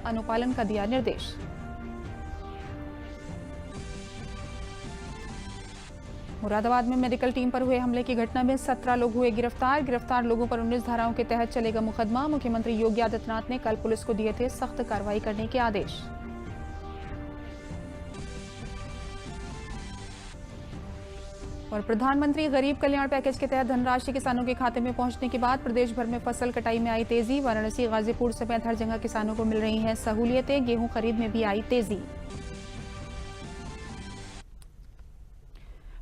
अनुपालन का दिया निर्देश। मुरादाबाद में मेडिकल टीम पर हुए हमले की घटना में 17 लोग हुए गिरफ्तार। गिरफ्तार लोगों पर 19 धाराओं के तहत चलेगा मुकदमा। मुख्यमंत्री योगी आदित्यनाथ ने कल पुलिस को दिए थे सख्त कार्रवाई करने के आदेश। और प्रधानमंत्री गरीब कल्याण पैकेज के तहत धनराशि किसानों के खाते में पहुंचने के बाद प्रदेश भर में फसल कटाई में आई तेजी। वाराणसी, गाजीपुर समेत हर जगह किसानों को मिल रही हैं सहूलियतें। गेहूं खरीद में भी आई तेजी।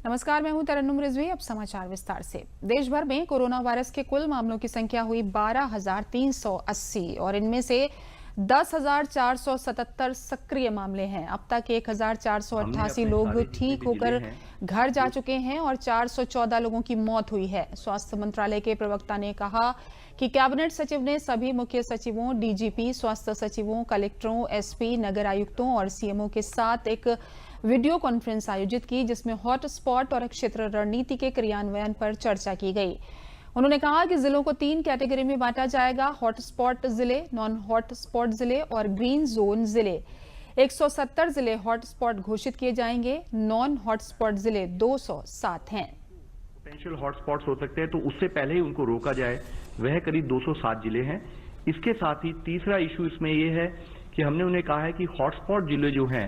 नमस्कार, मैं हूं तरन्नुम रिजवी। अब समाचार विस्तार से। देश भर में कोरोना वायरस के कुल मामलों की संख्या हुई 12,380 और इनमें से 10,477 सक्रिय मामले हैं। अब तक 1,488 लोग ठीक होकर घर जा चुके हैं और 414 लोगों की मौत हुई है। स्वास्थ्य मंत्रालय के प्रवक्ता ने कहा कि कैबिनेट सचिव ने सभी मुख्य सचिवों, डीजीपी, स्वास्थ्य सचिवों, कलेक्टरों, एसपी, नगर आयुक्तों और सीएमओ के साथ एक वीडियो कॉन्फ्रेंस आयोजित की, जिसमें हॉटस्पॉट और क्षेत्र रणनीति के क्रियान्वयन पर चर्चा की गई। उन्होंने कहा कि जिलों को 3 कैटेगरी में बांटा जाएगा: हॉटस्पॉट जिले, नॉन हॉटस्पॉट जिले और ग्रीन जोन जिले। 170 जिले हॉटस्पॉट घोषित किए जाएंगे। नॉन हॉटस्पॉट जिले 207 हैं। पोटेंशियल हॉटस्पॉट्स हो सकते हैं, तो उससे पहले ही उनको रोका जाए। वह करीब 207 जिले हैं। इसके साथ ही तीसरा इशू इसमें यह है कि हमने उन्हें कहा है कि हॉटस्पॉट जिले जो हैं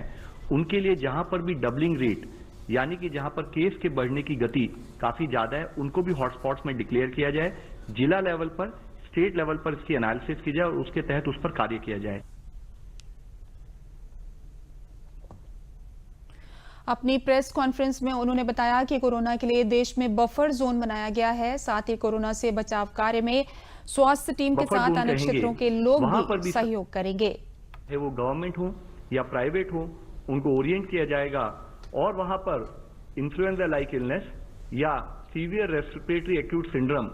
उनके लिए जहां पर भी डबलिंग रेट, यानी कि जहां पर केस के बढ़ने की गति काफी ज्यादा है, उनको भी हॉटस्पॉट्स में डिक्लेयर किया जाए। जिला लेवल पर, स्टेट लेवल पर इसकी एनालिसिस की जाए और उसके तहत उस पर कार्य किया जाए। अपनी प्रेस कॉन्फ्रेंस में उन्होंने बताया कि कोरोना के लिए देश में बफर जोन बनाया गया है। साथ ही कोरोना से बचाव कार्य में स्वास्थ्य टीम के साथ अन्य क्षेत्रों के लोग भी सहयोग करेंगे। वो गवर्नमेंट हो या प्राइवेट हो, उनको ओरिएंट किया जाएगा और वहां पर इन्फ्लुएंजा लाइक इलनेस या सीवियर रेस्पिरेटरी एक्यूट सिंड्रोम,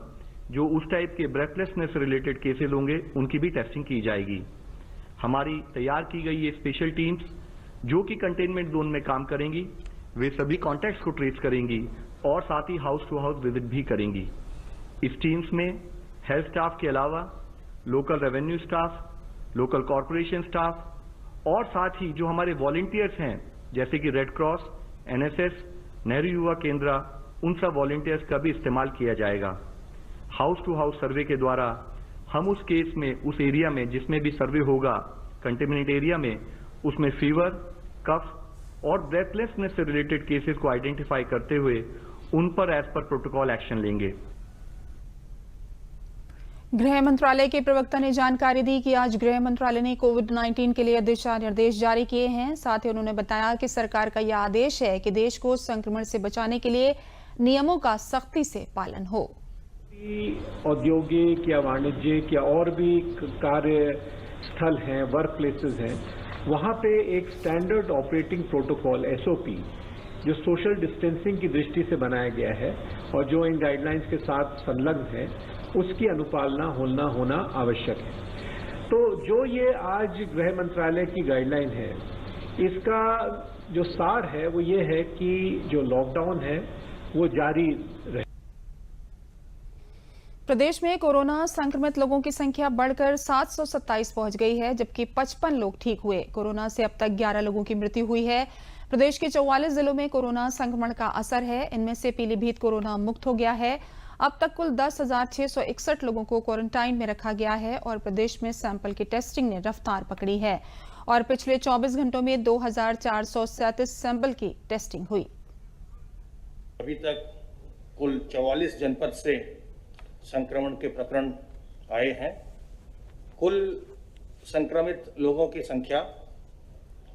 जो उस टाइप के ब्रेथलेसनेस से रिलेटेड केसेस होंगे, उनकी भी टेस्टिंग की जाएगी। हमारी तैयार की गई ये स्पेशल टीम्स जो कि कंटेनमेंट जोन में काम करेंगी, वे सभी कॉन्टैक्ट्स को ट्रेस करेंगी और साथ ही हाउस टू हाउस विजिट भी करेंगी। इस टीम्स में हेल्थ स्टाफ के अलावा local revenue staff, local corporation staff और साथ ही जो हमारे वॉलंटियर्स हैं, जैसे कि रेड क्रॉस, एनएसएस, नेहरू युवा केंद्र, उन सब वॉलंटियर्स का भी इस्तेमाल किया जाएगा। हाउस टू हाउस सर्वे के द्वारा हम उस केस में, उस एरिया में जिसमें भी सर्वे होगा कंटेमिनेट एरिया में, उसमें फीवर, कफ और ब्रेथलेसनेस से रिलेटेड केसेस को आइडेंटिफाई करते हुए उन पर एज पर प्रोटोकॉल एक्शन लेंगे। गृह मंत्रालय के प्रवक्ता ने जानकारी दी कि आज गृह मंत्रालय ने कोविड-19 के लिए दिशा निर्देश जारी किए हैं। साथ ही उन्होंने बताया कि सरकार का यह आदेश है कि देश को संक्रमण से बचाने के लिए नियमों का सख्ती से पालन हो। औद्योगिक या वाणिज्यिक या और भी कार्य स्थल हैं, वर्क प्लेसेस हैं, वहां पे एक स्टैंडर्ड ऑपरेटिंग प्रोटोकॉल एसओपी जो सोशल डिस्टेंसिंग की दृष्टि से बनाया गया है और जो इन गाइडलाइंस के साथ संलग्न है, उसकी अनुपालना होना आवश्यक है। तो जो ये आज गृह मंत्रालय की गाइडलाइन है, इसका जो सार है वो ये है कि जो लॉकडाउन है वो जारी रहे। प्रदेश में कोरोना संक्रमित लोगों की संख्या बढ़कर 727 पहुंच गई है, जबकि 55 लोग ठीक हुए। कोरोना से अब तक 11 लोगों की मृत्यु हुई है। प्रदेश के 44 जिलों में कोरोना संक्रमण का असर है। इनमें से पीलीभीत कोरोना मुक्त हो गया है। अब तक कुल 10,661 लोगों को क्वारंटाइन में रखा गया है और प्रदेश में सैंपल की टेस्टिंग ने रफ्तार पकड़ी है और पिछले 24 घंटों में 2,437 सैंपल की टेस्टिंग हुई। अभी तक कुल 44 जनपद से संक्रमण के प्रकरण आए हैं। कुल संक्रमित लोगों की संख्या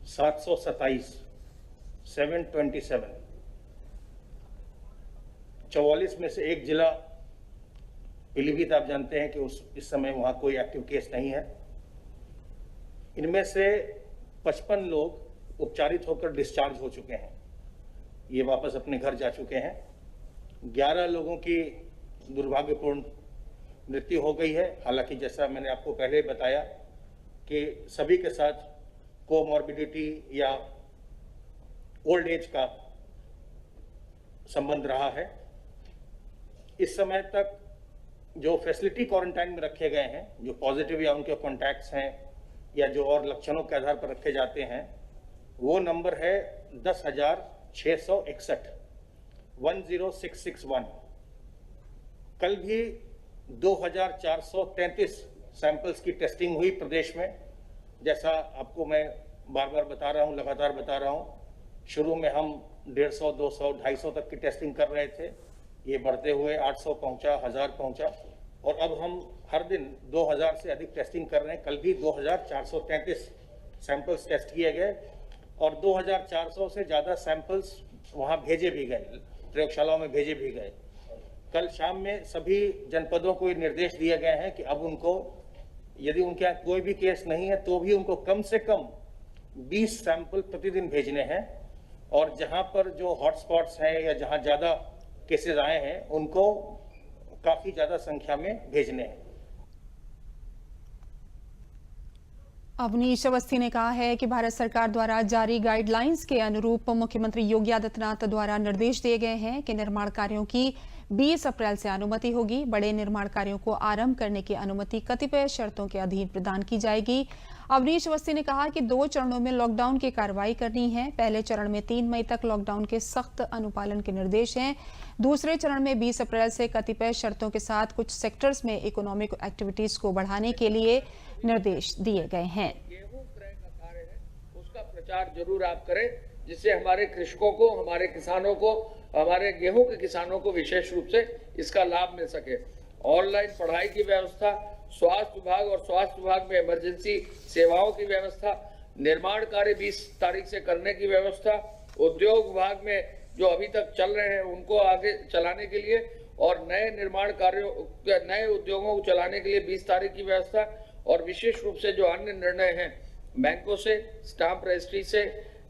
727, 727। 44 में से एक जिला पीलीभीत, आप जानते हैं कि इस समय वहां कोई एक्टिव केस नहीं है। इनमें से 55 लोग उपचारित होकर डिस्चार्ज हो चुके हैं, ये वापस अपने घर जा चुके हैं। 11 लोगों की दुर्भाग्यपूर्ण मृत्यु हो गई है। हालांकि जैसा मैंने आपको पहले बताया कि सभी के साथ कोमॉर्बिडिटी या ओल्ड एज का संबंध रहा है। इस समय तक जो फैसिलिटी क्वारंटाइन में रखे गए हैं, जो पॉजिटिव या उनके कॉन्टैक्ट्स हैं या जो और लक्षणों के आधार पर रखे जाते हैं, वो नंबर है 10,661 10661। कल भी 2,433 सैंपल्स की टेस्टिंग हुई प्रदेश में। जैसा आपको मैं बार बार बता रहा हूं, लगातार बता रहा हूं, शुरू में हम 150, 200, 250 तक की टेस्टिंग कर रहे थे। ये बढ़ते हुए 800 पहुंचा, 1000 पहुंचा, और अब हम हर दिन 2000 से अधिक टेस्टिंग कर रहे हैं। कल भी 2,433 सैंपल्स टेस्ट किए गए और 2,400 से ज़्यादा सैंपल्स वहाँ भेजे भी गए, प्रयोगशालाओं में भेजे भी गए। कल शाम में सभी जनपदों को ये निर्देश दिए गए हैं कि अब उनको, यदि उनके यहाँ कोई भी केस नहीं है तो भी उनको कम से कम 20 सैंपल प्रतिदिन भेजने हैं, और जहाँ पर जो हॉटस्पॉट्स हैं या जहाँ ज़्यादा केसेस आए हैं उनको काफ़ी ज़्यादा संख्या में भेजने हैं। अवनीश अवस्थी ने कहा है कि भारत सरकार द्वारा जारी गाइडलाइंस के अनुरूप मुख्यमंत्री योगी आदित्यनाथ द्वारा निर्देश दिए गए हैं कि निर्माण कार्यों की 20 अप्रैल से अनुमति होगी। बड़े निर्माण कार्यों को आरंभ करने की अनुमति कतिपय शर्तों के अधीन प्रदान की जाएगी। अवनीश अवस्थी ने कहा कि 2 चरणों में लॉकडाउन की कार्रवाई करनी है। पहले चरण में 3 मई तक लॉकडाउन के सख्त अनुपालन के निर्देश हैं। दूसरे चरण में 20 अप्रैल से कतिपय शर्तों के साथ कुछ सेक्टर्स में इकोनॉमिक एक्टिविटीज को बढ़ाने के लिए निर्देश दिए गए हैं। गेहूं क्रय का कार्य है, उसका प्रचार जरूर आप करें, जिससे हमारे कृषकों को, हमारे किसानों को, हमारे गेहूं के किसानों को विशेष रूप से इसका लाभ मिल सके। ऑनलाइन पढ़ाई की व्यवस्था, स्वास्थ्य विभाग और स्वास्थ्य विभाग में इमरजेंसी सेवाओं की व्यवस्था, निर्माण कार्य 20 तारीख से करने की व्यवस्था, उद्योग विभाग में जो अभी तक चल रहे हैं उनको आगे चलाने के लिए, और नए निर्माण कार्यों, नए उद्योगों को चलाने के लिए 20 तारीख की व्यवस्था, और विशेष रूप से जो अन्य निर्णय हैं, बैंकों से, स्टाम्प रजिस्ट्री से,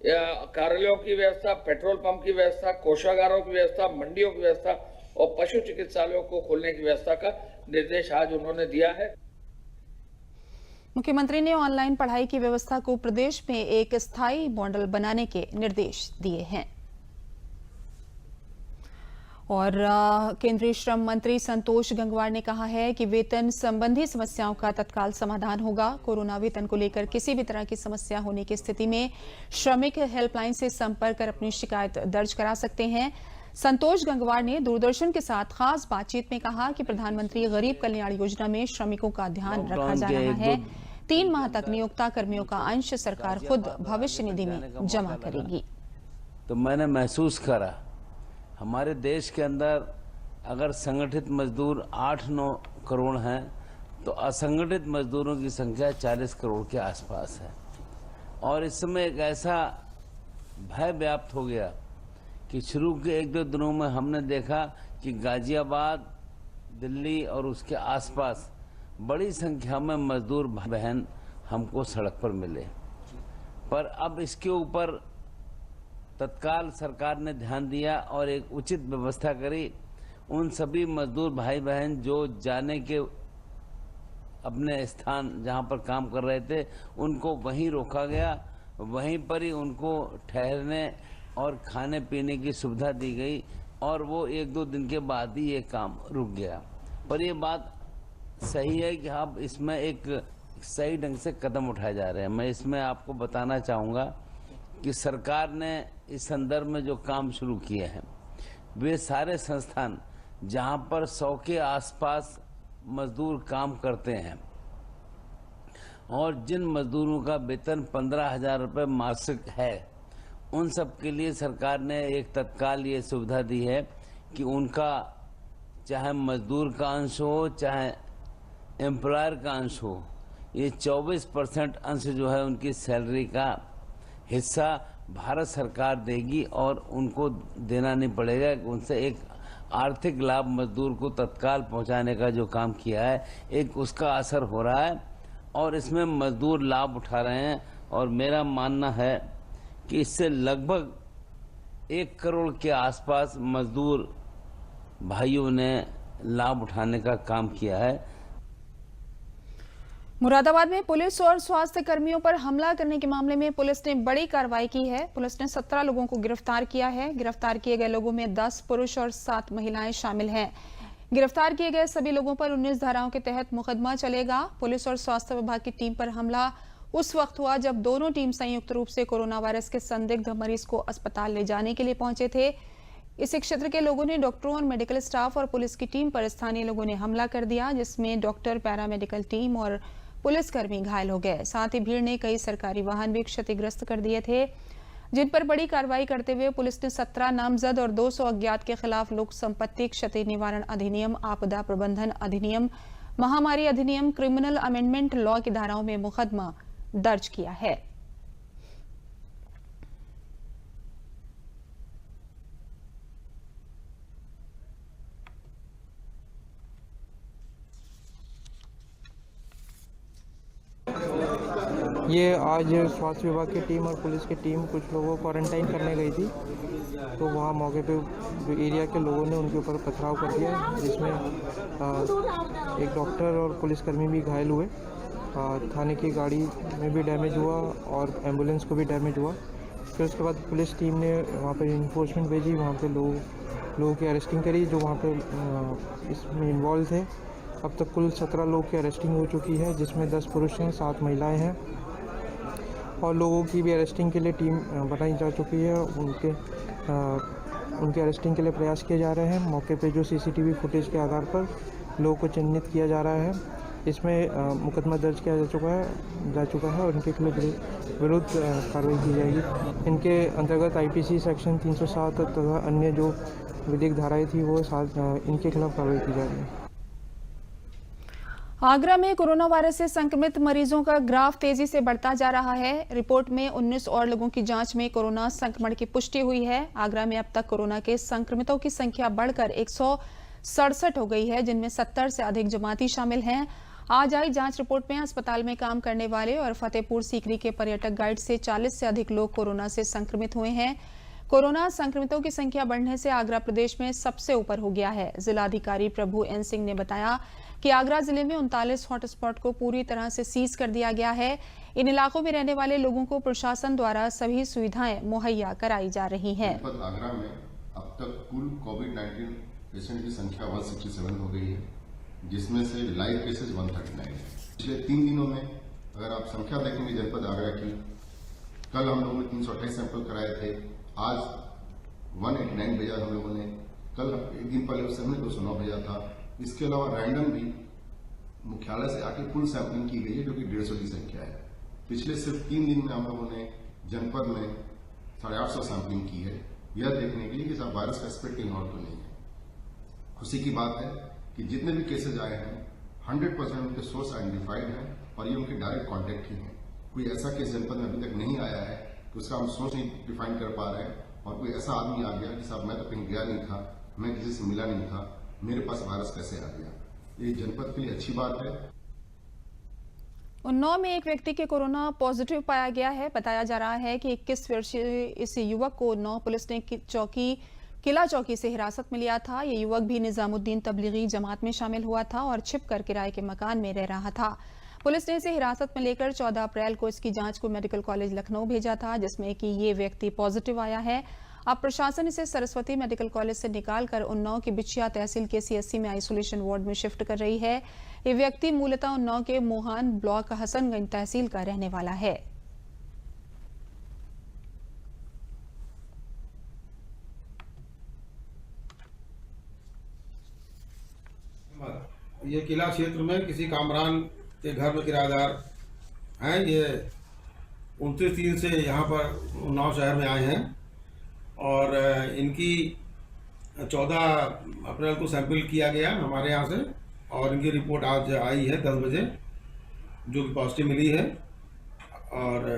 कार्यालयों की व्यवस्था, पेट्रोल पंप की व्यवस्था, कोषागारों की व्यवस्था, मंडियों की व्यवस्था और पशु चिकित्सालयों को खोलने की व्यवस्था का निर्देश आज उन्होंने दिया है। मुख्यमंत्री ने ऑनलाइन पढ़ाई की व्यवस्था को प्रदेश में एक स्थायी मॉडल बनाने के निर्देश दिए हैं। और केंद्रीय श्रम मंत्री संतोष गंगवार ने कहा है कि वेतन संबंधी समस्याओं का तत्काल समाधान होगा। कोरोना वेतन को लेकर किसी भी तरह की समस्या होने की स्थिति में श्रमिक हेल्पलाइन से संपर्क कर अपनी शिकायत दर्ज करा सकते हैं। संतोष गंगवार ने दूरदर्शन के साथ खास बातचीत में कहा कि प्रधानमंत्री गरीब कल्याण योजना में श्रमिकों का ध्यान रखा जा रहा है। 3 माह तक नियोक्ता कर्मियों का अंश सरकार खुद भविष्य निधि में जमा करेगी। तो मैंने महसूस करा, हमारे देश के अंदर अगर संगठित मजदूर 8-9 करोड़ हैं तो असंगठित मजदूरों की संख्या 40 करोड़ के आसपास है। और इस समय एक ऐसा भय व्याप्त हो गया कि शुरू के 1-2 दिनों में हमने देखा कि गाजियाबाद, दिल्ली और उसके आसपास बड़ी संख्या में मजदूर भाई बहन हमको सड़क पर मिले। पर अब इसके ऊपर तत्काल सरकार ने ध्यान दिया और एक उचित व्यवस्था करी। उन सभी मजदूर भाई बहन जो जाने के अपने स्थान जहां पर काम कर रहे थे उनको वहीं रोका गया, वहीं पर ही उनको ठहरने और खाने पीने की सुविधा दी गई, और वो 1-2 दिन के बाद ही ये काम रुक गया। पर ये बात सही है कि अब इसमें एक सही ढंग से कदम उठाए जा रहे हैं। मैं इसमें आपको बताना चाहूँगा कि सरकार ने इस संदर्भ में जो काम शुरू किए हैं, वे सारे संस्थान जहां पर 100 के आसपास मजदूर काम करते हैं और जिन मजदूरों का वेतन 15,000 रुपये मासिक है, उन सब के लिए सरकार ने एक तत्काल ये सुविधा दी है कि उनका चाहे मजदूर का अंश हो चाहे एम्प्लॉयर का अंश हो, ये 24% अंश जो है उनकी सैलरी का हिस्सा भारत सरकार देगी और उनको देना नहीं पड़ेगा। उनसे एक आर्थिक लाभ मजदूर को तत्काल पहुंचाने का जो काम किया है, एक उसका असर हो रहा है और इसमें मजदूर लाभ उठा रहे हैं। और मेरा मानना है कि इससे लगभग 1 करोड़ के आसपास मजदूर भाइयों ने लाभ उठाने का काम किया है। मुरादाबाद में पुलिस और स्वास्थ्य कर्मियों पर हमला करने के मामले में पुलिस ने बड़ी कार्रवाई की है। पुलिस ने 17 लोगों को गिरफ्तार किया है। गिरफ्तार किए गए लोगों में 10 पुरुष और 7 महिलाएं शामिल हैं। गिरफ्तार किए गए सभी लोगों पर 19 धाराओं के तहत मुकदमा चलेगा। पुलिस और स्वास्थ्य विभाग की टीम पर हमला उस वक्त हुआ जब दोनों टीम संयुक्त रूप से कोरोना वायरस के संदिग्ध मरीज को अस्पताल ले जाने के लिए पहुंचे थे। इस क्षेत्र के लोगों ने डॉक्टरों और मेडिकल स्टाफ और पुलिस की टीम पर स्थानीय लोगों ने हमला कर दिया, जिसमें डॉक्टर, पैरामेडिकल टीम और पुलिसकर्मी घायल हो गए। साथ ही भीड़ ने कई सरकारी वाहन भी क्षतिग्रस्त कर दिए थे, जिन पर बड़ी कार्रवाई करते हुए पुलिस ने 17 नामजद और 200 अज्ञात के खिलाफ लोक संपत्ति क्षति निवारण अधिनियम, आपदा प्रबंधन अधिनियम, महामारी अधिनियम, क्रिमिनल अमेंडमेंट लॉ की धाराओं में मुकदमा दर्ज किया है। ये आज स्वास्थ्य विभाग की टीम और पुलिस की टीम कुछ लोगों को क्वारंटाइन करने गई थी, तो वहाँ मौके पे एरिया के लोगों ने उनके ऊपर पथराव कर दिया, जिसमें एक डॉक्टर और पुलिसकर्मी भी घायल हुए। थाने की गाड़ी में भी डैमेज हुआ और एम्बुलेंस को भी डैमेज हुआ। फिर उसके बाद पुलिस टीम ने वहाँ पर इन्फोर्समेंट भेजी, वहाँ पे लोगों की अरेस्टिंग करी जो वहाँ पे इसमें इन्वॉल्व थे। अब तक कुल 17 लोग की अरेस्टिंग हो चुकी है, जिसमें 10 पुरुष हैं, 7 महिलाएं हैं और लोगों की भी अरेस्टिंग के लिए टीम बनाई जा चुकी है। उनके अरेस्टिंग के लिए प्रयास किए जा रहे हैं। मौके पे जो सीसीटीवी फुटेज के आधार पर लोगों को चिन्हित किया जा रहा है। इसमें मुकदमा दर्ज किया जा चुका है और इनके विरुद्ध कार्रवाई की जाएगी। इनके अंतर्गत आईपीसी सेक्शन 307 तथा अन्य जो विधिक धाराएं थी वो इनके खिलाफ कार्रवाई की जा रही है। आगरा में कोरोना वायरस से संक्रमित मरीजों का ग्राफ तेजी से बढ़ता जा रहा है। रिपोर्ट में 19 और लोगों की जांच में कोरोना संक्रमण की पुष्टि हुई है। आगरा में अब तक कोरोना के संक्रमितों की संख्या बढ़कर 167 हो गई है, जिनमें 70 से अधिक जमाती शामिल हैं। आज आई जांच रिपोर्ट में अस्पताल में काम करने वाले और फतेहपुर सीकरी के पर्यटक गाइड से 40 से अधिक लोग कोरोना से संक्रमित हुए हैं। कोरोना संक्रमितों की संख्या बढ़ने से आगरा प्रदेश में सबसे ऊपर हो गया है। जिलाधिकारी प्रभु एन सिंह ने बताया कि आगरा जिले में 39 हॉटस्पॉट को पूरी तरह से सीज कर दिया गया है। इन इलाकों में रहने वाले लोगों को प्रशासन द्वारा सभी सुविधाएं मुहैया कराई जा रही हैं। आगरा में अब तक कुल कोविड-19 पेशेंट की संख्या 167 हो गई है, जिसमें से लाइव केसेज 139 है। पिछले 3 दिनों में अगर आप संख्या देखेंगे जनपद आगरा की, कल हम लोगों ने 328 सैंपल कराए थे, आज 189 भेजा हम लोगों ने, कल एक दिन पहले उस समय 209 भेजा था। इसके अलावा रैंडम भी मुख्यालय से आके फुल सैंपलिंग की गई है, जो कि 150 की संख्या है। पिछले सिर्फ 3 दिन में हम लोगों ने जनपद में 850 सैंपलिंग की है, यह देखने के लिए कि सब वायरस का स्प्रेड कहीं और तो नहीं है। खुशी की बात है कि जितने भी केसेज आए हैं 100% उनके सोर्स आइडेंटिफाइड हैं और ये उनके डायरेक्ट कॉन्टेक्ट ही हैं। कोई ऐसा केस जनपद में अभी तक नहीं आया है कि उसका हम सोर्स नहीं डिफाइन कर पा रहे हैं और कोई ऐसा आदमी आ गया कि साहब मैं तो कहीं गया नहीं था, मैं किसी से मिला नहीं था, मेरे पास वायरस कैसे आ गया। ये जनपद के लिए अच्छी बात है। उन्नाव में एक व्यक्ति के कोरोना पॉजिटिव पाया गया है। बताया जा रहा है कि 21 वर्षीय इस युवक को उन्नाव पुलिस ने किला चौकी से हिरासत में लिया था। ये युवक भी निजामुद्दीन तबलीगी जमात में शामिल हुआ था और छिपकर किराए के मकान में रह रहा था। पुलिस ने इसे हिरासत में लेकर 14 अप्रैल को इसकी जांच को मेडिकल कॉलेज लखनऊ भेजा था, जिसमें कि ये व्यक्ति पॉजिटिव आया है। अब प्रशासन इसे सरस्वती मेडिकल कॉलेज से निकालकर उन्नाव की बिछिया तहसील के सीएससी में आइसोलेशन वार्ड में शिफ्ट कर रही है। ये व्यक्ति मूलतः उन्नाव के मोहान ब्लॉक हसनगंज तहसील का रहने वाला है। ये किला क्षेत्र में किसी कामरान के घर में किराएदार हैं। ये 29 से यहाँ पर उन्नाव शहर में आए हैं और इनकी 14 अप्रैल को सैंपल किया गया हमारे यहाँ से और इनकी रिपोर्ट आज आई है 10 बजे, जो कि पॉजिटिव मिली है और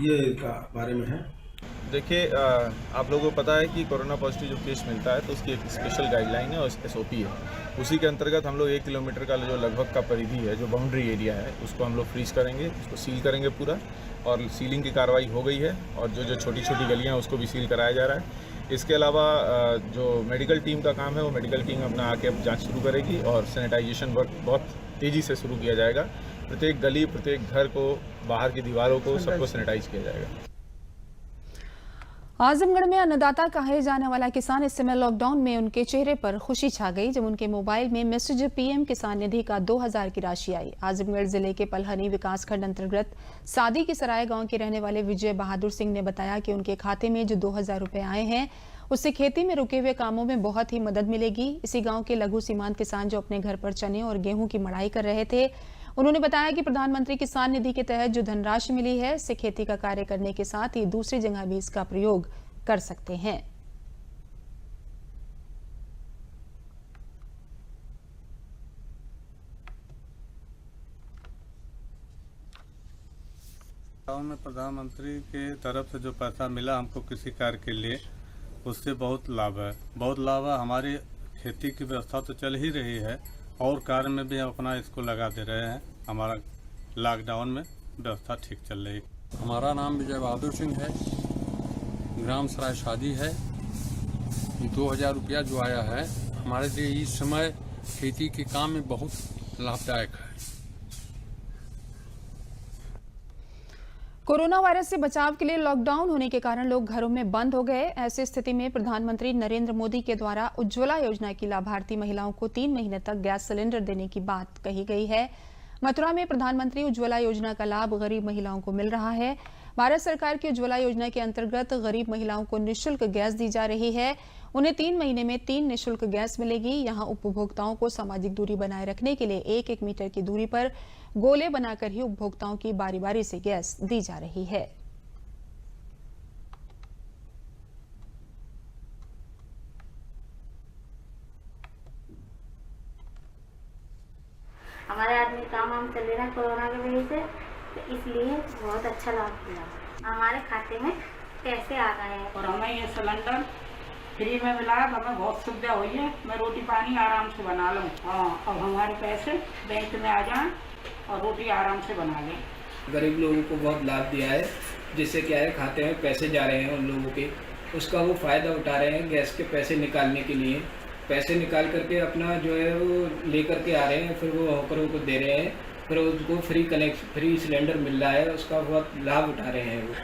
ये इसका बारे में है। देखिए, आप लोगों को पता है कि कोरोना पॉजिटिव जो केस मिलता है तो उसकी एक स्पेशल गाइडलाइन है और SOP है। उसी के अंतर्गत हम लोग 1 किलोमीटर का जो लगभग का परिधि है, जो बाउंड्री एरिया है, उसको हम लोग फ्रीज करेंगे, उसको सील करेंगे पूरा, और सीलिंग की कार्रवाई हो गई है और जो छोटी छोटी गलियां हैं उसको भी सील कराया जा रहा है। इसके अलावा जो मेडिकल टीम का काम है वो मेडिकल टीम अपना आके अब जाँच शुरू करेगी और सैनिटाइजेशन वर्क बहुत तेज़ी से शुरू किया जाएगा। प्रत्येक गली, प्रत्येक घर को, बाहर की दीवारों को, सबको सैनिटाइज किया जाएगा। आजमगढ़ में अन्नदाता कहे जाने वाला किसान इस समय लॉकडाउन में उनके चेहरे पर खुशी छा गई जब उनके मोबाइल में मैसेज पीएम किसान निधि का 2000 की राशि आई। आजमगढ़ जिले के पलहनी विकासखंड अंतर्गत सादी की सराय गांव के रहने वाले विजय बहादुर सिंह ने बताया कि उनके खाते में जो 2000 रुपए आए हैं उससे खेती में रुके हुए कामों में बहुत ही मदद मिलेगी। इसी गाँव के लघु सीमांत किसान जो अपने घर पर चने और गेहूं की मड़ाई कर रहे थे, उन्होंने बताया कि प्रधानमंत्री किसान निधि के तहत जो धनराशि मिली है इससे खेती का कार्य करने के साथ ही दूसरी जगह भी इसका प्रयोग कर सकते हैं। गाँव में प्रधानमंत्री के तरफ से जो पैसा मिला हमको किसी कार्य के लिए, उससे बहुत लाभ है, बहुत लाभ है। हमारी खेती की व्यवस्था तो चल ही रही है और कार्य में भी हम अपना इसको लगा दे रहे हैं। हमारा लॉकडाउन में व्यवस्था ठीक चल रही है। हमारा नाम विजय बहादुर सिंह है, ग्राम सराय शादी है। 2000 रुपया जो आया है हमारे लिए इस समय खेती के काम में बहुत लाभदायक है। कोरोना वायरस से बचाव के लिए लॉकडाउन होने के कारण लोग घरों में बंद हो गए। ऐसी स्थिति में प्रधानमंत्री नरेंद्र मोदी के द्वारा उज्ज्वला योजना की लाभार्थी महिलाओं को 3 महीने तक गैस सिलेंडर देने की बात कही गई है। मथुरा में प्रधानमंत्री उज्ज्वला योजना का लाभ गरीब महिलाओं को मिल रहा है। भारत सरकार की उज्ज्वला योजना के अंतर्गत गरीब महिलाओं को निःशुल्क गैस दी जा रही है। उन्हें 3 महीने में 3 निःशुल्क गैस मिलेगी। यहां उपभोक्ताओं को सामाजिक दूरी बनाए रखने के लिए 1-1 मीटर की दूरी पर गोले बनाकर ही उपभोक्ताओं की बारी बारी से गैस दी जा रही है। हमारे आदमी काम वाम चल रहा है कोरोना की वजह से, तो इसलिए बहुत अच्छा लाभ मिला। हमारे खाते में पैसे आ गए हैं और हमें ये सिलेंडर फ्री में मिला है। हमें बहुत सुविधा हुई है। मैं रोटी पानी आराम से बना लूँ। हाँ, अब हमारे पैसे बैंक में आ जाएं और रोटी आराम से बना लें। गरीब लोगों को बहुत लाभ दिया है, जिससे क्या है खाते में पैसे जा रहे हैं उन लोगों के, उसका वो फ़ायदा उठा रहे हैं। गैस के पैसे निकालने के लिए पैसे निकाल करके अपना जो है वो लेकर के आ रहे हैं, फिर वो हॉकरों को दे रहे हैं, फिर उसको फ्री सिलेंडर मिल रहा है, उसका बहुत लाभ उठा रहे हैं वो।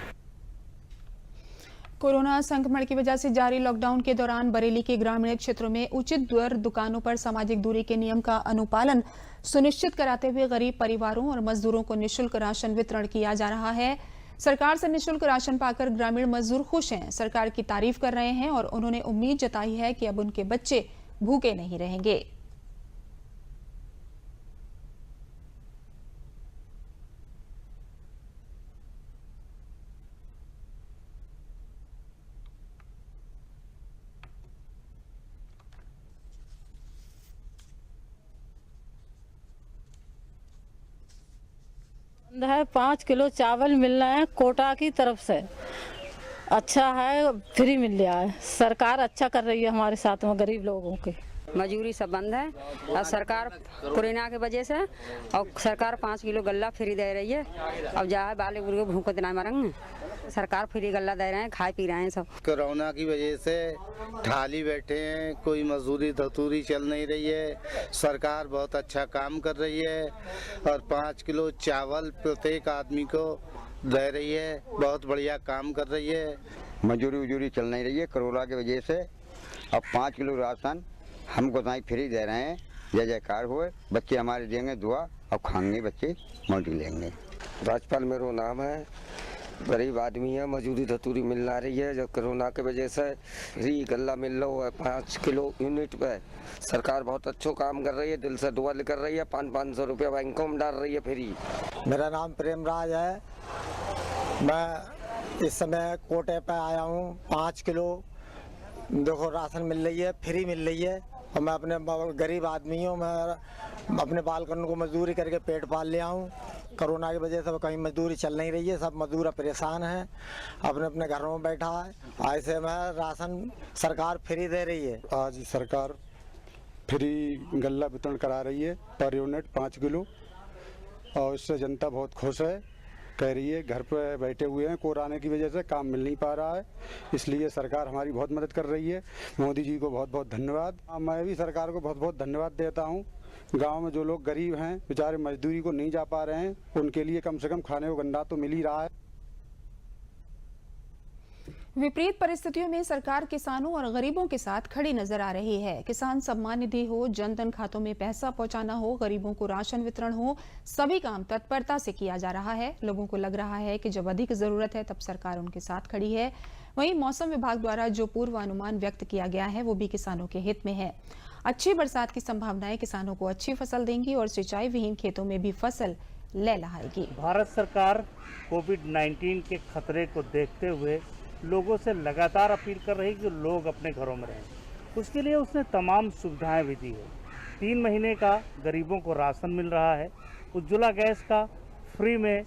कोरोना संक्रमण की वजह से जारी लॉकडाउन के दौरान बरेली के ग्रामीण क्षेत्रों में उचित दर दुकानों पर सामाजिक दूरी के नियम का अनुपालन सुनिश्चित कराते हुए गरीब परिवारों और मजदूरों को निःशुल्क राशन वितरण किया जा रहा है। सरकार से निःशुल्क राशन पाकर ग्रामीण मजदूर खुश हैं, सरकार की तारीफ कर रहे हैं और उन्होंने उम्मीद जताई है कि अब उनके बच्चे भूखे नहीं रहेंगे। है 5 किलो चावल मिल रहा है कोटा की तरफ से, अच्छा है, फ्री मिल रहा है। सरकार अच्छा कर रही है हमारे साथ में गरीब लोगों के। मजदूरी सब बंद है और सरकार कोरोना की वजह से और सरकार 5 किलो गल्ला फ्री दे रही है। अब जा है बाले बुरे भूखे ना मरेंगे, सरकार फ्री गल्ला दे रहे हैं, खाए पी रहे हैं सब। कोरोना की वजह से ठाली बैठे हैं, कोई मजदूरी धतूरी चल नहीं रही है। सरकार बहुत अच्छा काम कर रही है और 5 किलो चावल प्रत्येक आदमी को दे रही है, बहुत बढ़िया काम कर रही है। मजदूरी उजूरी चल नहीं रही है कोरोना की वजह से। अब 5 किलो राशन हमको ताई फ्री दे रहे हैं। जय जयकार हुए, बच्चे हमारे देंगे दुआ और खाएंगे, बच्चे मोटी लेंगे। राजपाल मेरा नाम है, गरीब आदमी है, मजदूरी धतूरी मिल रही है। जो कोरोना की वजह से फ्री गल्ला मिल रहा है 5 किलो यूनिट पे। सरकार बहुत अच्छा काम कर रही है, दिल से दुआ कर रही है। 500 रुपया बैंकों में डाल रही है फ्री। मेरा नाम प्रेमराज है, मैं इस समय कोटे पे आया हूँ। 5 किलो देखो राशन मिल रही है, फ्री मिल रही है और मैं अपने गरीब आदमी हूँ, मैं अपने बालकन को मजदूरी करके पेट पाल लिया हूँ। कोरोना की वजह से कहीं मजदूरी चल नहीं रही है, सब मजदूर परेशान हैं, अपने अपने घरों में बैठा है। ऐसे में राशन सरकार फ्री दे रही है। आज सरकार फ्री गल्ला वितरण करा रही है पर यूनिट 5 किलो और इससे जनता बहुत खुश है। कह रही है घर पे बैठे हुए हैं, कोरोना की वजह से काम मिल नहीं पा रहा है, इसलिए सरकार हमारी बहुत मदद कर रही है। मोदी जी को बहुत बहुत धन्यवाद। मैं भी सरकार को बहुत बहुत धन्यवाद देता हूँ। गांव में जो लोग गरीब हैं, बेचारे मजदूरी को नहीं जा पा रहे हैं, उनके लिए कम से कम खाने को गंडा तो मिल ही रहा है। विपरीत परिस्थितियों में सरकार किसानों और गरीबों के साथ खड़ी नजर आ रही है। किसान सम्मान निधि हो, जनधन खातों में पैसा पहुंचाना हो, गरीबों को राशन वितरण हो, सभी काम तत्परता से किया जा रहा है। लोगों को लग रहा है कि जब अधिक जरूरत है तब सरकार उनके साथ खड़ी है। वहीं मौसम विभाग द्वारा जो पूर्वानुमान व्यक्त किया गया है वो भी किसानों के हित में है। अच्छी बरसात की संभावनाएं किसानों को अच्छी फसल देंगी और सिंचाई विहीन खेतों में भी फसल लहलहाएगी। भारत सरकार कोविड-19 के खतरे को देखते हुए लोगों से लगातार अपील कर रही कि लोग अपने घरों में रहें। उसके लिए उसने तमाम सुविधाएं भी दी है। 3 महीने का गरीबों को राशन मिल रहा है। उज्ज्वला गैस का फ्री में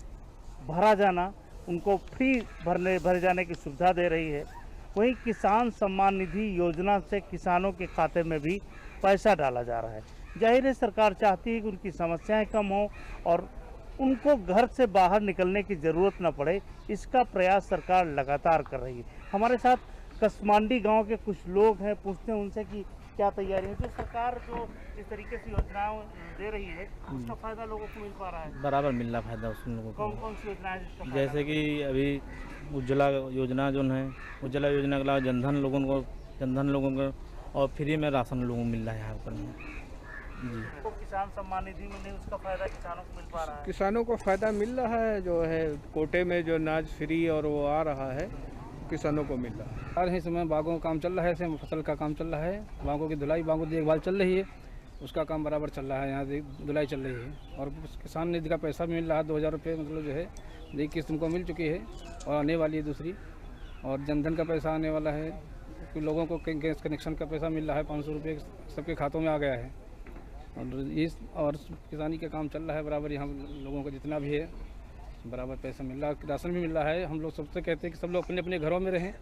भरा जाना, उनको फ्री भरे जाने की सुविधा दे रही है। वहीं किसान सम्मान निधि योजना से किसानों के खाते में भी पैसा डाला जा रहा है। जाहिर है सरकार चाहती है कि उनकी समस्याएं कम हो और उनको घर से बाहर निकलने की ज़रूरत न पड़े। इसका प्रयास सरकार लगातार कर रही है। हमारे साथ कसमांडी गांव के कुछ लोग हैं, पूछते हैं उनसे कि क्या तैयारी है। जो सरकार जो इस तरीके से योजनाएं दे रही है उसका फायदा लोगों को मिल पा रहा है? बराबर मिल रहा फायदा उन लोगों को। कौन कौन सी योजनाएं जिसका जैसे कि अभी उज्ज्वला योजना जो है, उज्ज्वला योजना के अलावा जनधन लोगों को और फ्री में राशन लोगों को मिल रहा है यहाँ पर। तो किसान सम्मान निधि में नहीं, उसका फायदा किसानों को मिल पा रहा है? किसानों को फायदा मिल रहा है, जो है कोटे में जो अनाज फ्री और वो आ रहा है किसानों को मिल रहा है। इस समय बागों का काम चल रहा है, ऐसे फसल का काम चल रहा है, बागों की धुलाई, बागों की देखभाल चल रही है, उसका काम बराबर चल रहा है। यहाँ धुलाई चल रही है और किसान निधि का पैसा भी मिल रहा है। 2000 रुपये मतलब जो है एक किस्त उनको मिल चुकी है और आने वाली है दूसरी। और जनधन का पैसा आने वाला है, लोगों को गैस कनेक्शन का पैसा मिल रहा है, 500 रुपये सबके खातों में आ गया है। और किसानी का काम चल रहा है बराबर। यहाँ लोगों को जितना भी है बराबर पैसा मिल रहा है, राशन भी मिल रहा है। हम लोग सबसे कहते हैं कि सब लोग अपने अपने घरों में रहें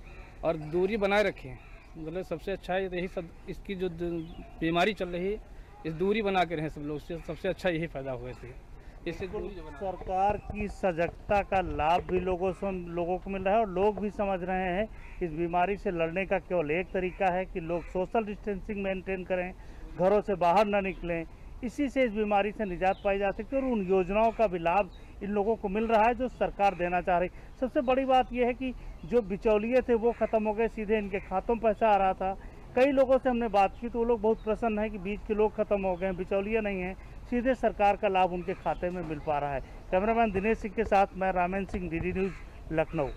और दूरी बनाए रखें। मतलब सबसे अच्छा है यही सब, इसकी जो बीमारी चल रही है इस दूरी बना के रहें सब लोग, सबसे अच्छा यही फ़ायदा हुआ इससे सरकार की सजगता का लाभ भी लोगों को मिल रहा है और लोग भी समझ रहे हैं इस बीमारी से लड़ने का केवल एक तरीका है कि लोग सोशल डिस्टेंसिंग मेंटेन करें, घरों से बाहर न निकलें। इसी से इस बीमारी से निजात पाई जा सकती है और उन योजनाओं का भी लाभ इन लोगों को मिल रहा है जो सरकार देना चाह रही। सबसे बड़ी बात यह है कि जो बिचौलिए थे वो ख़त्म हो गए, सीधे इनके खातों में पैसा आ रहा था। कई लोगों से हमने बात की तो वो लोग बहुत प्रसन्न हैं कि बीच के लोग खत्म हो गए, बिचौलिए नहीं हैं, सीधे सरकार का लाभ उनके खाते में मिल पा रहा है। कैमरामैन दिनेश सिंह के साथ मैं ramen Singh, DD news, Lucknow.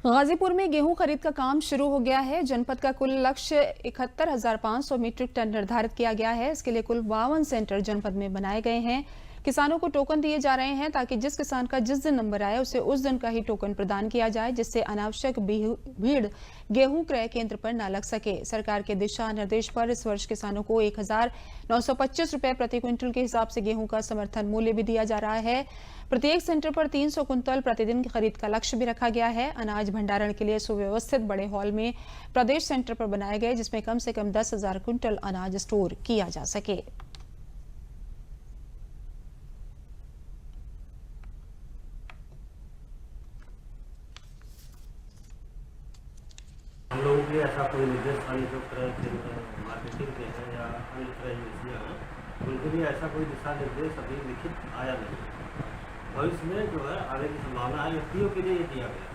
Ghazipur में गेहूं खरीद का काम शुरू हो गया है। जनपद का कुल लक्ष्य 71,500 मीट्रिक टन निर्धारित किया गया है। इसके लिए कुल 52 सेंटर जनपद में बनाए गए हैं। किसानों को टोकन दिए जा रहे हैं ताकि जिस किसान का जिस दिन नंबर आए उसे उस दिन का ही टोकन प्रदान किया जाए, जिससे अनावश्यक भीड़ गेहूं क्रय केंद्र पर न लग सके। सरकार के दिशा निर्देश पर इस वर्ष किसानों को 1,925 रुपए प्रति क्विंटल के हिसाब से गेहूं का समर्थन मूल्य भी दिया जा रहा है। प्रत्येक सेंटर पर 300 कुंतल प्रतिदिन की खरीद का लक्ष्य भी रखा गया है। अनाज भंडारण के लिए सुव्यवस्थित बड़े हॉल में प्रदेश सेंटर पर बनाए गए, जिसमें कम से कम 10,000 कुंटल अनाज स्टोर किया जा सके। हम लोगों के ऐसा कोई निर्देश जो क्रय मार्केटिंग के हैं या अन्य क्रय एजेंसियाँ हैं, उनके लिए ऐसा कोई दिशा निर्देश अभी लिखित आया नहीं। भविष्य में जो है आने की संभावना है, एफपीओ के लिए ये दिया गया।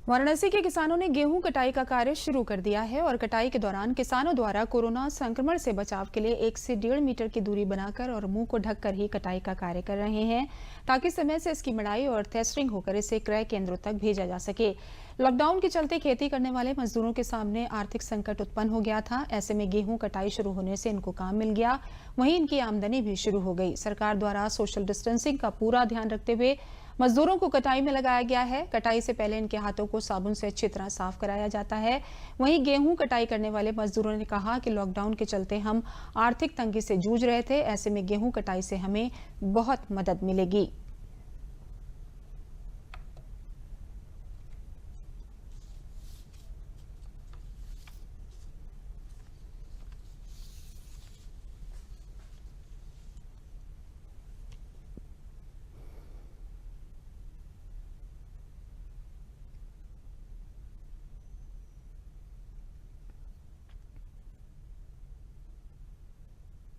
वाराणसी के किसानों ने गेहूं कटाई का कार्य शुरू कर दिया है और कटाई के दौरान किसानों द्वारा कोरोना संक्रमण से बचाव के लिए 1 से 1.5 मीटर की दूरी बनाकर और मुंह को ढककर ही कटाई का कार्य कर रहे हैं, ताकि समय से इसकी मड़ाई और थ्रेशरिंग होकर इसे क्रय केंद्रों तक भेजा जा सके। लॉकडाउन के चलते खेती करने वाले मजदूरों के सामने आर्थिक संकट उत्पन्न हो गया था। ऐसे में गेहूं कटाई शुरू होने से इनको काम मिल गया, वहीं इनकी आमदनी भी शुरू हो गई। सरकार द्वारा सोशल डिस्टेंसिंग का पूरा ध्यान रखते हुए मजदूरों को कटाई में लगाया गया है। कटाई से पहले इनके हाथों को साबुन से अच्छी तरह साफ कराया जाता है। वहीं गेहूं कटाई करने वाले मजदूरों ने कहा कि लॉकडाउन के चलते हम आर्थिक तंगी से जूझ रहे थे, ऐसे में गेहूं कटाई से हमें बहुत मदद मिलेगी।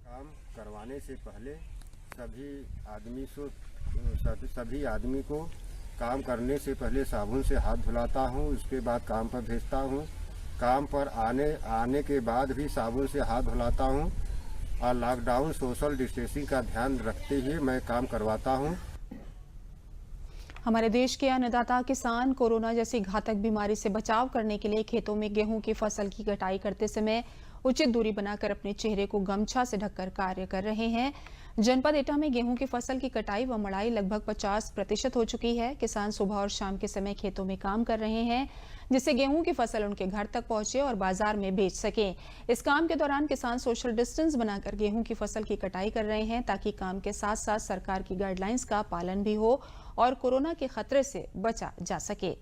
काम करवाने से पहले सभी आदमी को काम करने से पहले साबुन से हाथ धुलाता हूँ, उसके बाद काम पर भेजता हूँ। काम पर आने के बाद भी साबुन से हाथ धुलाता हूँ और लॉकडाउन सोशल डिस्टेंसिंग का ध्यान रखते हुए मैं काम करवाता हूँ। हमारे देश के अन्नदाता किसान कोरोना जैसी घातक बीमारी से बचाव करने के लिए खेतों में गेहूं की फसल की कटाई करते समय उचित दूरी बनाकर अपने चेहरे को गमछा से ढककर कार्य कर रहे हैं। जनपद एटा में गेहूं की फसल की कटाई व मड़ाई लगभग 50% हो चुकी है। किसान सुबह और शाम के समय खेतों में काम कर रहे हैं, जिससे गेहूं की फसल उनके घर तक पहुंचे और बाजार में बेच सकें। इस काम के दौरान किसान सोशल डिस्टेंस बनाकर गेहूं की फसल की कटाई कर रहे हैं, ताकि काम के साथ साथ सरकार की गाइडलाइंस का पालन भी हो और कोरोना के खतरे से बचा जा सके।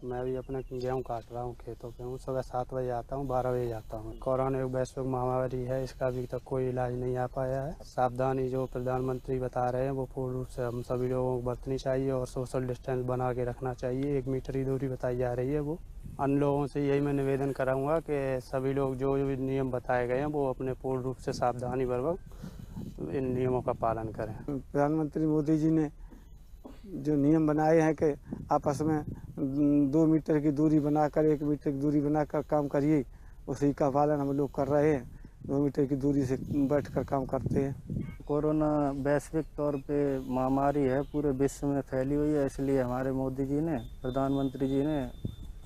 मैं भी अपना गेहूँ काट रहा हूँ, खेतों पे हूँ। सुबह 7 बजे आता हूँ, 12 बजे जाता हूँ। कोरोना एक वैश्विक महामारी है, इसका अभी तक कोई इलाज नहीं आ पाया है। सावधानी जो प्रधानमंत्री बता रहे हैं वो पूर्ण रूप से हम सभी लोगों को बरतनी चाहिए और सोशल डिस्टेंस बना के रखना चाहिए। 1 मीटर की दूरी बताई जा रही है। वो अन्य लोगों से यही मैं निवेदन कराऊंगा कि सभी लोग जो भी नियम बताए गए हैं वो अपने पूर्ण रूप से सावधानी पूर्वक इन नियमों का पालन करें। प्रधानमंत्री मोदी जी ने जो नियम बनाए हैं कि आपस में 2 मीटर की दूरी बनाकर 1 मीटर की दूरी बनाकर काम करिए, उसी का पालन हम लोग कर रहे हैं। 2 मीटर की दूरी से बैठकर काम करते हैं। कोरोना वैश्विक तौर पे महामारी है, पूरे विश्व में फैली हुई है, इसलिए हमारे मोदी जी ने, प्रधानमंत्री जी ने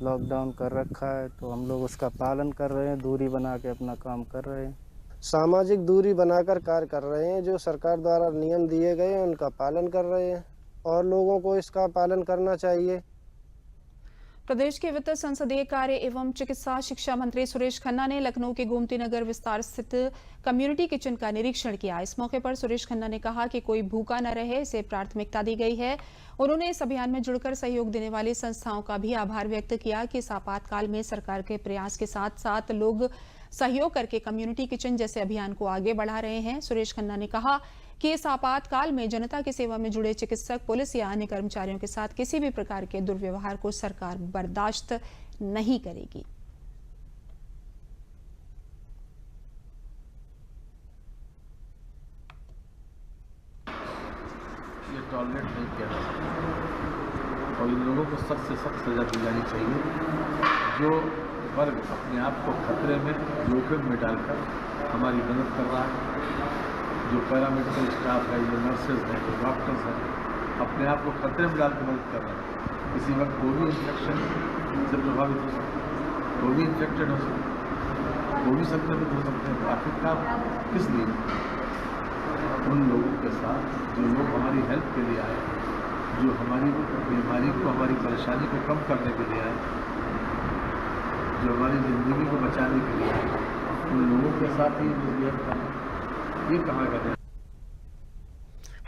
लॉकडाउन कर रखा है, तो हम लोग उसका पालन कर रहे हैं, दूरी बना के अपना काम कर रहे हैं। सामाजिक दूरी बनाकर कार्य कर रहे हैं। जो सरकार द्वारा नियम दिए गए हैं उनका पालन कर रहे हैं और लोगों को इसका पालन करना चाहिए। प्रदेश के वित्त संसदीय कार्य एवं चिकित्सा शिक्षा मंत्री सुरेश खन्ना ने लखनऊ के गोमती नगर विस्तार स्थित कम्युनिटी किचन का निरीक्षण किया। इस मौके पर सुरेश खन्ना ने कहा कि कोई भूखा न रहे, इसे प्राथमिकता दी गई है। उन्होंने इस अभियान में जुड़कर सहयोग देने वाली संस्थाओं का भी आभार व्यक्त किया कि इस आपातकाल में सरकार के प्रयास के साथ साथ लोग सहयोग करके कम्युनिटी किचन जैसे अभियान को आगे बढ़ा रहे हैं। सुरेश खन्ना ने कहा कि इस आपातकाल में जनता की सेवा में जुड़े चिकित्सक, पुलिस या अन्य कर्मचारियों के साथ किसी भी प्रकार के दुर्व्यवहार को सरकार बर्दाश्त नहीं करेगी। ये टॉलरेट नहीं किया जा सकता और इन लोगों को सख्त से सख्त सजा दी जानी चाहिए। जो वर्ग अपने आप को खतरे में, जोखिम में डालकर हमारी मदद कर रहा है, जो पैरामेडिकल स्टाफ है, जो नर्सेज हैं, जो डॉक्टर्स हैं, अपने आप को खतरे में डाल कर मदद कर रहे हैं। किसी वक्त वो भी इन्फेक्शन से प्रभावित हो सकते हैं, वो भी इन्फेक्टेड हो सकते हैं, वो भी संक्रमित हो सकते हैं। आखिरकार किस लिए? उन लोगों के साथ जो लोग हमारी हेल्प के लिए आए, जो हमारी बीमारी को, हमारी परेशानी को कम करने के लिए आए, जो हमारी ज़िंदगी को बचाने के लिए आए, उन लोगों के साथ ही मिसबिहेव करना, ये कहा गया है।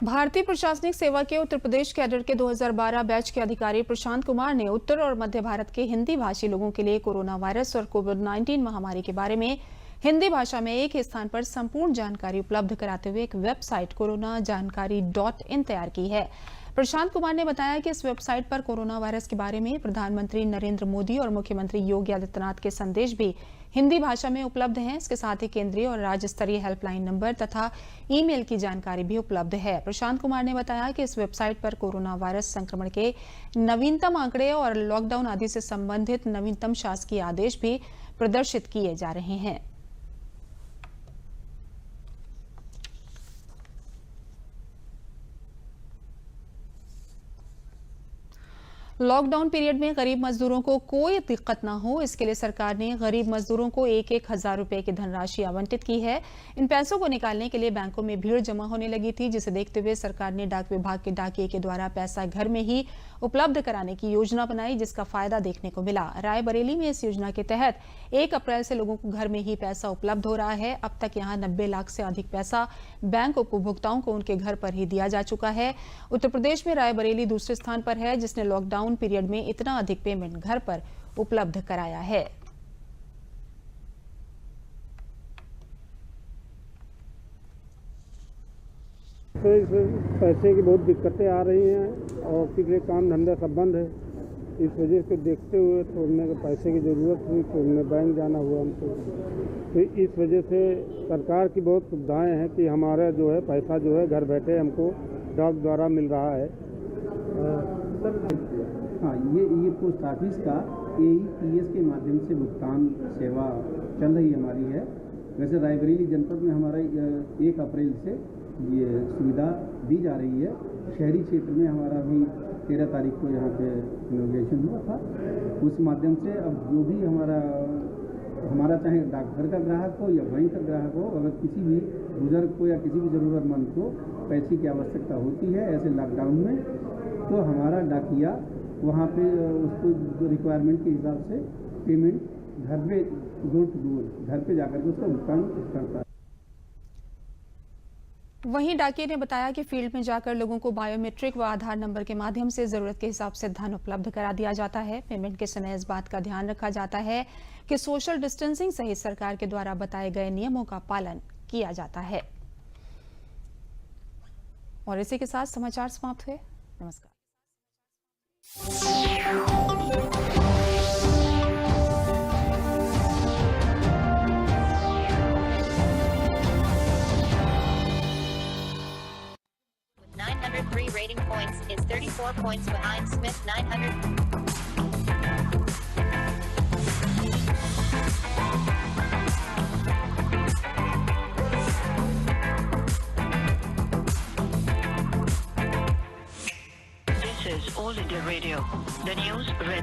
भारतीय प्रशासनिक सेवा के उत्तर प्रदेश कैडर के 2012 बैच के अधिकारी प्रशांत कुमार ने उत्तर और मध्य भारत के हिंदी भाषी लोगों के लिए कोरोना वायरस और कोविड-19 महामारी के बारे में हिंदी भाषा में एक ही स्थान पर संपूर्ण जानकारी उपलब्ध कराते हुए एक वेबसाइट coronajanकारी.in तैयार की है। प्रशांत कुमार ने बताया कि इस वेबसाइट पर कोरोना वायरस के बारे में प्रधानमंत्री नरेंद्र मोदी और मुख्यमंत्री योगी आदित्यनाथ के संदेश भी हिंदी भाषा में उपलब्ध हैं। इसके साथ ही केंद्रीय और राज्य स्तरीय हेल्पलाइन नंबर तथा ईमेल की जानकारी भी उपलब्ध है। प्रशांत कुमार ने बताया कि इस वेबसाइट पर कोरोना वायरस संक्रमण के नवीनतम आंकड़े और लॉकडाउन आदि से संबंधित नवीनतम शासकीय आदेश भी प्रदर्शित किए जा रहे हैं। लॉकडाउन पीरियड में गरीब मजदूरों को कोई दिक्कत न हो, इसके लिए सरकार ने गरीब मजदूरों को 1-1 हजार रुपए की धनराशि आवंटित की है। इन पैसों को निकालने के लिए बैंकों में भीड़ जमा होने लगी थी, जिसे देखते हुए सरकार ने डाक विभाग के डाकिये के द्वारा पैसा घर में ही उपलब्ध कराने की योजना बनाई, जिसका फायदा देखने को मिला। रायबरेली में इस योजना के तहत 1 अप्रैल से लोगों को घर में ही पैसा उपलब्ध हो रहा है। अब तक यहाँ 90 लाख से अधिक पैसा बैंक उपभोक्ताओं को उनके घर पर ही दिया जा चुका है। उत्तर प्रदेश में रायबरेली दूसरे स्थान पर है, जिसने लॉकडाउन पीरियड में इतना अधिक पेमेंट घर पर उपलब्ध कराया है। से पैसे की बहुत दिक्कतें आ रही हैं और पिछले काम धंधा सब बंद है। इस वजह से देखते हुए तोड़ने के पैसे की ज़रूरत हुई, तोड़ने बैंक जाना हुआ हमको। तो इस वजह से सरकार की बहुत सुविधाएं हैं कि हमारा जो है पैसा जो है घर बैठे हमको डाक द्वारा मिल रहा है। हाँ, ये पोस्ट ऑफिस का AEPS के माध्यम से भुगतान सेवा चल रही हमारी है। वैसे रायबरेली जनपद में हमारा 1 अप्रैल से ये सुविधा दी जा रही है। शहरी क्षेत्र में हमारा भी 13 तारीख को यहाँ पे इनॉग्रेशन हुआ था। उस माध्यम से अब जो भी हमारा चाहे डाकघर का ग्राहक हो या बैंक का ग्राहक हो, अगर किसी भी बुजुर्ग को या किसी भी ज़रूरतमंद को पैसे की आवश्यकता होती है ऐसे लॉकडाउन में, तो हमारा डाकिया वहाँ पे उसको रिक्वायरमेंट के हिसाब से पेमेंट घर पे डोर टू डोर घर पे जाकर के उसका भुगतान करता है। वहीं डाकिया ने बताया कि फील्ड में जाकर लोगों को बायोमेट्रिक व आधार नंबर के माध्यम से जरूरत के हिसाब से धन उपलब्ध करा दिया जाता है। पेमेंट के समय इस बात का ध्यान रखा जाता है कि सोशल डिस्टेंसिंग सहित सरकार के द्वारा बताए गए नियमों का पालन किया जाता है। और इसी के साथ समाचार समाप्त हुए। नमस्कार। With 903 rating points, is 34 points behind Smith. 900. This is All India Radio. The news read